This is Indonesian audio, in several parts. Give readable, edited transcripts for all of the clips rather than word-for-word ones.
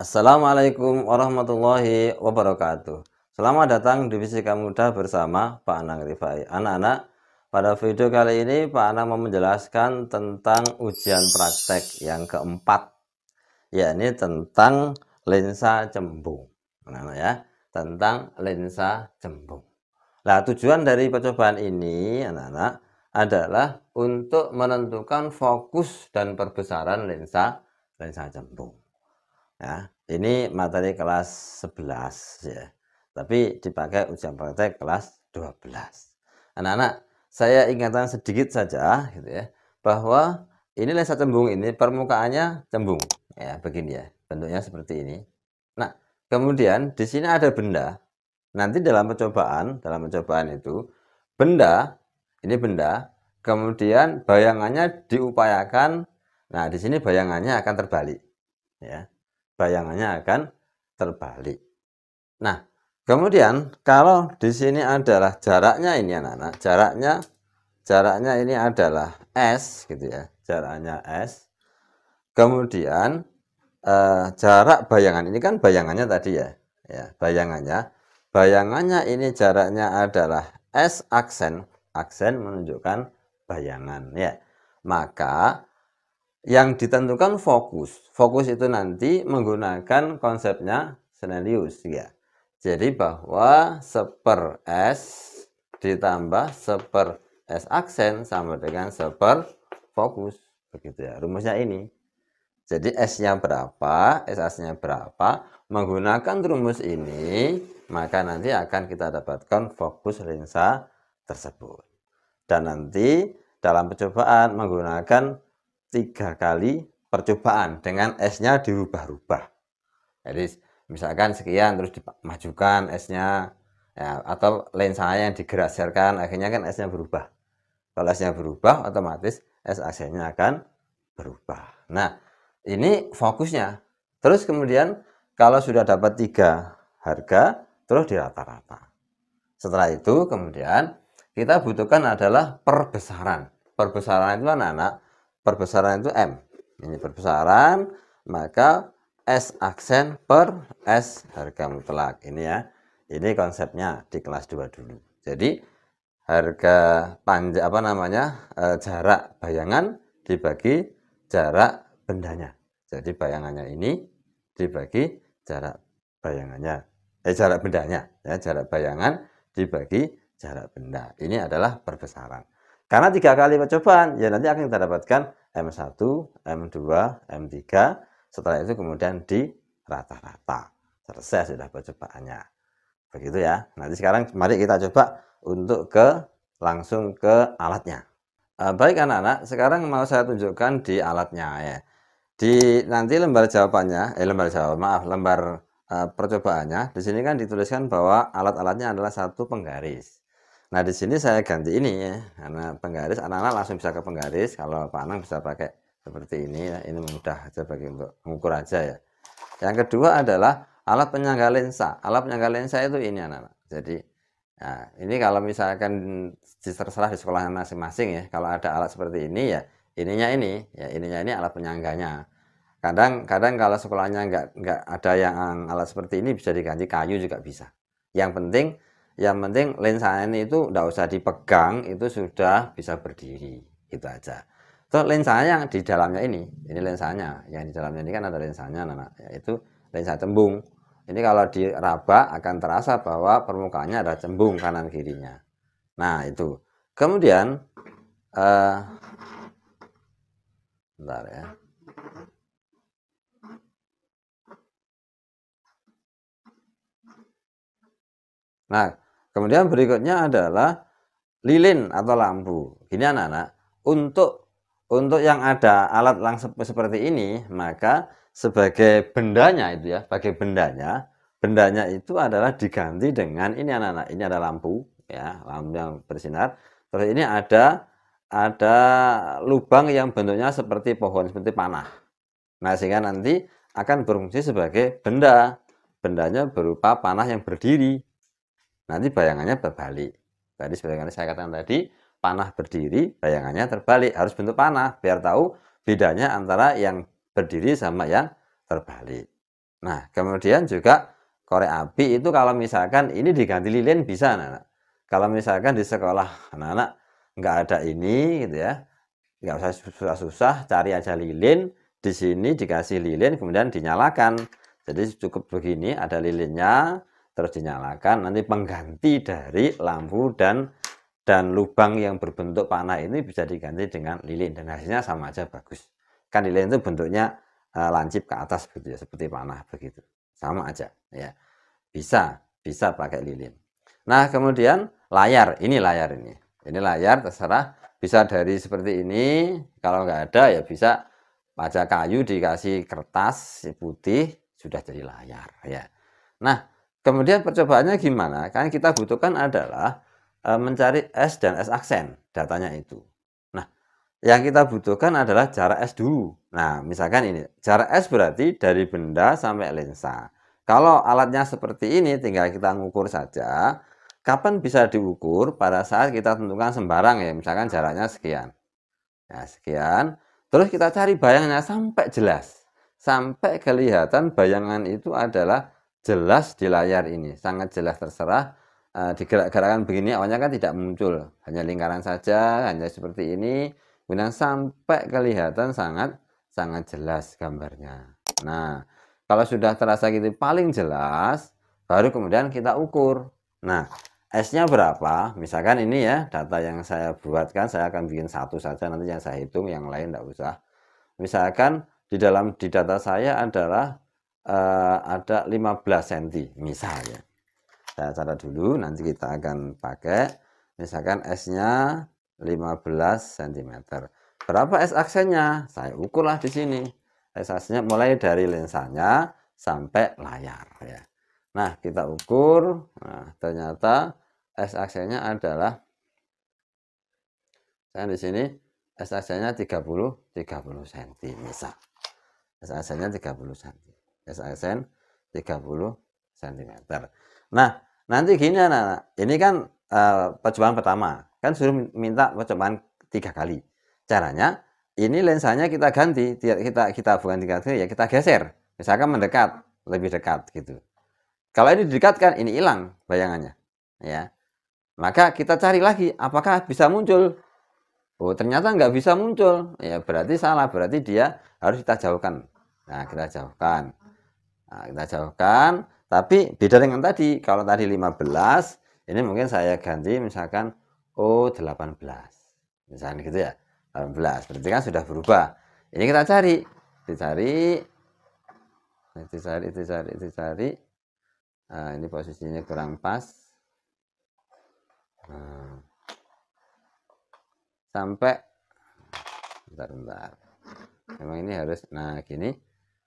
Assalamualaikum warahmatullahi wabarakatuh. Selamat datang di Fisika Mudah bersama Pak Anang Rifai. Anak-anak, pada video kali ini Pak Anang mau menjelaskan tentang ujian praktek yang keempat, yakni tentang lensa cembung. Anak-anak ya, tentang lensa cembung. Nah, tujuan dari percobaan ini, anak-anak, adalah untuk menentukan fokus dan perbesaran lensa cembung. Ya, ini materi kelas 11 ya. Tapi dipakai ujian praktek kelas 12. Anak-anak, saya ingatkan sedikit saja gitu ya, bahwa ini lensa cembung ini permukaannya cembung ya, begini ya. Bentuknya seperti ini. Nah, kemudian di sini ada benda. Nanti dalam percobaan itu benda, ini benda, kemudian bayangannya diupayakan. Nah, di sini bayangannya akan terbalik ya. Bayangannya akan terbalik. Nah, kemudian kalau di sini adalah jaraknya ini anak-anak, jaraknya ini adalah S gitu ya, jaraknya S. Kemudian jarak bayangan ini kan bayangannya tadi ya, bayangannya ini jaraknya adalah S aksen menunjukkan bayangan ya. Maka yang ditentukan fokus itu nanti menggunakan konsepnya Snellius ya. Jadi bahwa 1/s ditambah 1/s aksen sama dengan 1/s fokus, begitu ya. Rumusnya ini. Jadi S-nya berapa, S-nya berapa, menggunakan rumus ini, maka nanti akan kita dapatkan fokus lensa tersebut. Dan nanti dalam percobaan menggunakan 3 kali percobaan dengan S-nya dirubah-rubah. Jadi misalkan sekian terus dimajukan S-nya ya, atau lensanya yang digeserkan, akhirnya kan S-nya berubah. Kalau S-nya berubah, otomatis S aksennya akan berubah. Nah, ini fokusnya. Terus kemudian kalau sudah dapat 3 harga, terus dirata-rata. Setelah itu kemudian kita butuhkan adalah perbesaran. Perbesaran itu anak-anak, perbesaran itu M. Ini perbesaran, maka S aksen per S harga mutlak. Ini ya. Ini konsepnya di kelas 2 dulu. Jadi harga panjang jarak bayangan dibagi jarak bendanya. Jadi bayangannya ini dibagi jarak bayangannya. Jarak bendanya ya, jarak bayangan dibagi jarak benda. Ini adalah perbesaran. Karena 3 kali percobaan, ya nanti akan kita dapatkan M1, M2, M3. Setelah itu kemudian di rata-rata. Selesai sudah percobaannya. Begitu ya. Nanti sekarang mari kita coba untuk langsung ke alatnya. Baik anak-anak, sekarang mau saya tunjukkan di alatnya ya. Di nanti lembar jawabannya, lembar percobaannya, di sini kan dituliskan bahwa alat-alatnya adalah 1 penggaris. Nah, di sini saya ganti ini ya, karena penggaris, anak-anak langsung bisa ke penggaris. Kalau Pak Anang bisa pakai seperti ini ya, ini mudah aja bagi untuk mengukur aja ya. Yang kedua adalah alat penyangga lensa. Alat penyangga lensa itu ini anak-anak. Jadi, nah, ini kalau misalkan terserah di sekolah masing-masing ya, kalau ada alat seperti ini ya, ininya ini alat penyangganya. Kadang kalau sekolahnya nggak ada yang alat seperti ini, bisa diganti kayu juga bisa. Yang penting lensanya itu nggak usah dipegang, itu sudah bisa berdiri, gitu aja. Terus lensanya yang di dalamnya ini lensanya, yang di dalamnya ini kan ada lensanya, yaitu lensa cembung. Ini kalau diraba akan terasa bahwa permukaannya ada cembung kanan kirinya. Nah itu. Kemudian, bentar ya. Nah, kemudian berikutnya adalah lilin atau lampu. Gini anak-anak, untuk yang ada alat langsung seperti ini, maka sebagai bendanya itu ya, bendanya itu adalah diganti dengan ini anak-anak. Ini ada lampu ya, lampu yang bersinar. Terus ini ada lubang yang bentuknya seperti pohon, seperti panah. Nah, sehingga nanti akan berfungsi sebagai benda. Bendanya berupa panah yang berdiri. Nanti bayangannya berbalik. Tadi seperti saya katakan tadi, panah berdiri, bayangannya terbalik. Harus bentuk panah, biar tahu bedanya antara yang berdiri sama yang terbalik. Nah, kemudian juga korek api itu kalau misalkan ini diganti lilin bisa, anak-anak. Kalau misalkan di sekolah anak-anak nggak ada ini gitu ya, nggak usah susah-susah, cari aja lilin, di sini dikasih lilin kemudian dinyalakan. Jadi cukup begini, ada lilinnya, terus dinyalakan, nanti pengganti dari lampu dan lubang yang berbentuk panah ini bisa diganti dengan lilin dan hasilnya sama aja bagus. Kan lilin itu bentuknya lancip ke atas begitu ya, seperti panah begitu. Sama aja ya. Bisa pakai lilin. Nah, kemudian layar, ini layar ini. Ini layar terserah bisa dari seperti ini, kalau nggak ada ya bisa baja kayu dikasih kertas putih sudah jadi layar ya. Nah, kemudian percobaannya gimana? Kan kita butuhkan adalah mencari S dan S aksen datanya itu. Nah, yang kita butuhkan adalah jarak S dulu. Nah, misalkan ini, jarak S berarti dari benda sampai lensa. Kalau alatnya seperti ini, tinggal kita ngukur saja. Kapan bisa diukur? Pada saat kita tentukan sembarang ya, misalkan jaraknya sekian. Nah, sekian. Terus kita cari bayangannya sampai jelas. Sampai kelihatan bayangan itu adalah jelas di layar ini. Sangat jelas terserah. Digerak-gerakkan begini awalnya kan tidak muncul. Hanya lingkaran saja, hanya seperti ini. Kemudian sampai kelihatan sangat jelas gambarnya. Nah, kalau sudah terasa gitu paling jelas, baru kemudian kita ukur. Nah, S-nya berapa? Misalkan ini ya, data yang saya buatkan, saya akan bikin satu saja, nanti yang saya hitung, yang lain tidak usah. Misalkan di data saya adalah ada 15 cm, misalnya. Saya catat dulu, nanti kita akan pakai, misalkan S-nya 15 cm. Berapa S aksennya? Saya ukurlah di sini. S aksennya mulai dari lensanya sampai layar ya. Nah, kita ukur. Nah, ternyata S aksennya adalah di sini S aksennya 30 cm misal. S aksennya 30 cm. S aksen 30 cm. Nah, nanti gini anak-anak. Ini kan percobaan pertama. Kan suruh minta percobaan 3 kali. Caranya ini lensanya kita ganti, kita bukan diganti ya, kita geser. Misalkan mendekat, lebih dekat gitu. Kalau ini didekatkan, ini hilang bayangannya. Ya. Maka kita cari lagi, apakah bisa muncul? Oh, ternyata nggak bisa muncul. Ya, berarti salah, berarti dia harus kita jauhkan. Nah, kita jauhkan. Nah, kita jauhkan, tapi beda dengan tadi. Kalau tadi 15, ini mungkin saya ganti misalkan 18. Misalnya gitu ya. 18, berarti kan sudah berubah. Ini kita cari. Dicari. Nah, ini posisinya kurang pas. Nah, sampai bentar. Memang ini harus, nah gini.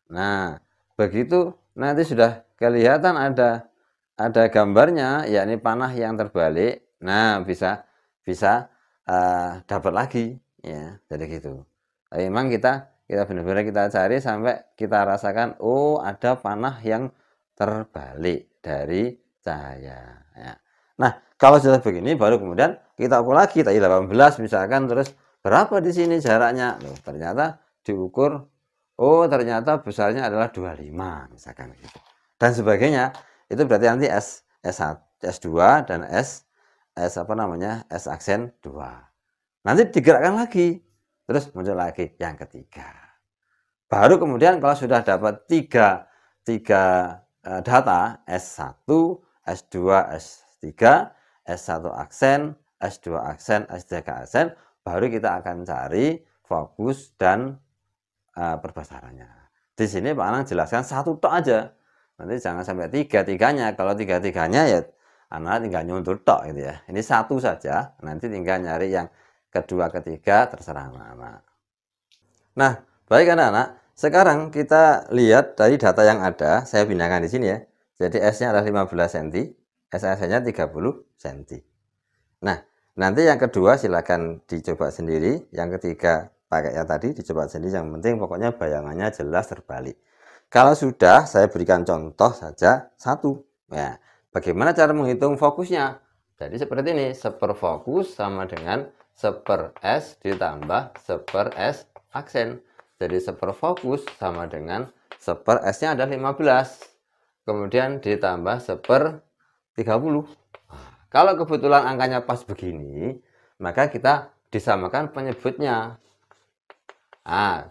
Nah, begitu nanti sudah kelihatan ada gambarnya, yakni panah yang terbalik. Nah, bisa dapat lagi ya, jadi gitu. Tapi memang kita benar-benar kita cari sampai kita rasakan, oh ada panah yang terbalik dari cahaya ya. Nah, kalau sudah begini baru kemudian kita ukur lagi tadi 18 misalkan, terus berapa di sini jaraknya? Loh, ternyata diukur, oh ternyata besarnya adalah 25 misalkan gitu. Dan sebagainya. Itu berarti nanti S2 dan S aksen 2. Nanti digerakkan lagi. Terus muncul lagi yang ketiga. Baru kemudian kalau sudah dapat tiga data S1, S2, S3, S1 aksen, S2 aksen, S3 aksen, baru kita akan cari fokus dan perbesarannya. Di sini Pak Anang jelaskan satu tok aja. Nanti jangan sampai tiga-tiganya. Kalau tiga-tiganya ya anak tinggal nyuntur tok gitu ya. Ini satu saja. Nanti tinggal nyari yang kedua, ketiga, terserah anak-anak. Nah, baik anak-anak. Sekarang kita lihat dari data yang ada, saya pindahkan di sini ya. Jadi S-nya adalah 15 cm, S-nya 30 cm. Nah, nanti yang kedua silakan dicoba sendiri, yang ketiga pakai yang tadi dicoba sendiri, yang penting pokoknya bayangannya jelas terbalik. Kalau sudah, saya berikan contoh saja satu. Ya, bagaimana cara menghitung fokusnya? Jadi seperti ini, seper fokus sama dengan seper S ditambah seper S aksen. Jadi seper fokus sama dengan S-nya ada 15. Kemudian ditambah 1/30. Kalau kebetulan angkanya pas begini, maka kita disamakan penyebutnya.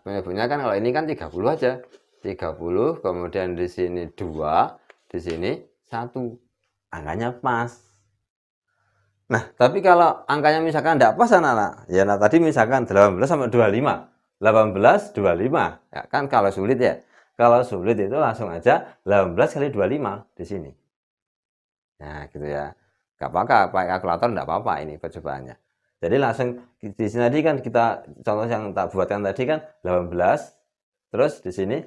Penyebutnya kan kalau ini kan 30 aja. 30, kemudian di sini 2, di sini 1. Angkanya pas. Nah, tapi kalau angkanya misalkan tidak pas anak-anak, ya tadi misalkan 18 sama 25. 18, 25. Ya, kan kalau sulit ya. Kalau sulit itu langsung aja 18 kali 25 di sini. Nah, gitu ya. Gak apa-apa, pakai kalkulator enggak apa-apa ini percobaannya. Jadi langsung di sini tadi kan kita contoh yang tak buatkan tadi kan 18, terus di sini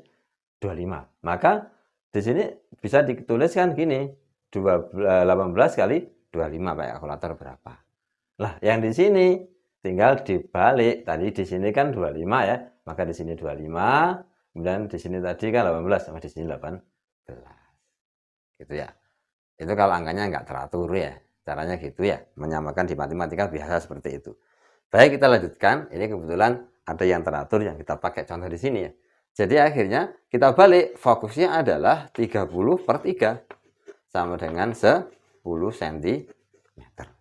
25. Maka di sini bisa dituliskan gini, 18 kali 25 pakai kalkulator berapa. Lah, yang di sini tinggal dibalik. Tadi di sini kan 25 ya, maka di sini 25, kemudian di sini tadi kan 18 sama di sini 18. Gitu ya. Itu kalau angkanya nggak teratur ya. Caranya gitu ya. Menyamakan di matematika biasa seperti itu. Baik, kita lanjutkan. Ini kebetulan ada yang teratur yang kita pakai contoh di sini ya. Jadi akhirnya kita balik. Fokusnya adalah 30/3 sama dengan 10 cm.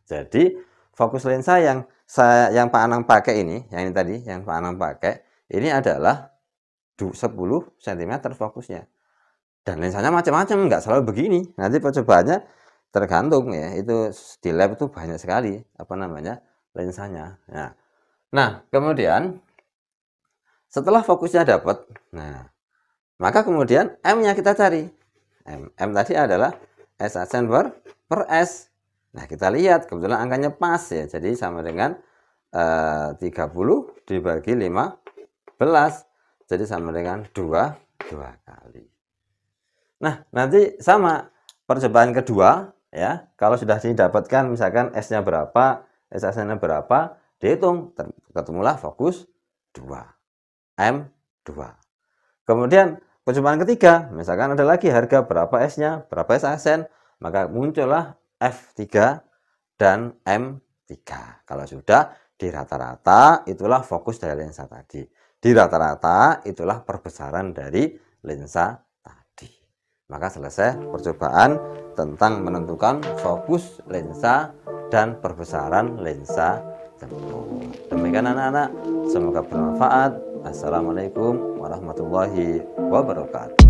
Jadi fokus lensa yang Pak Anang pakai ini, yang ini tadi, yang Pak Anang pakai, ini adalah 10 cm fokusnya. Dan lensanya macam-macam, nggak selalu begini. Nanti percobaannya tergantung ya. Itu di lab itu banyak sekali lensanya. Nah, kemudian setelah fokusnya dapat, maka kemudian M-nya kita cari. M tadi adalah S aksen per S. Nah, kita lihat kebetulan angkanya pas ya. Jadi sama dengan 30 dibagi 15. Jadi sama dengan 2 kali. Nah, nanti sama percobaan kedua ya. Kalau sudah didapatkan misalkan S-nya berapa, S aksennya berapa, dihitung, ketemulah fokus 2. M 2. Kemudian percobaan ketiga, misalkan ada lagi harga berapa S-nya, berapa S aksen, maka muncullah F3 dan M3. Kalau sudah di rata-rata itulah fokus dari lensa tadi. Di rata-rata itulah perbesaran dari lensa tadi. Maka selesai percobaan tentang menentukan fokus lensa dan perbesaran lensa jemput. Demikian anak-anak, semoga bermanfaat. Assalamualaikum warahmatullahi wabarakatuh.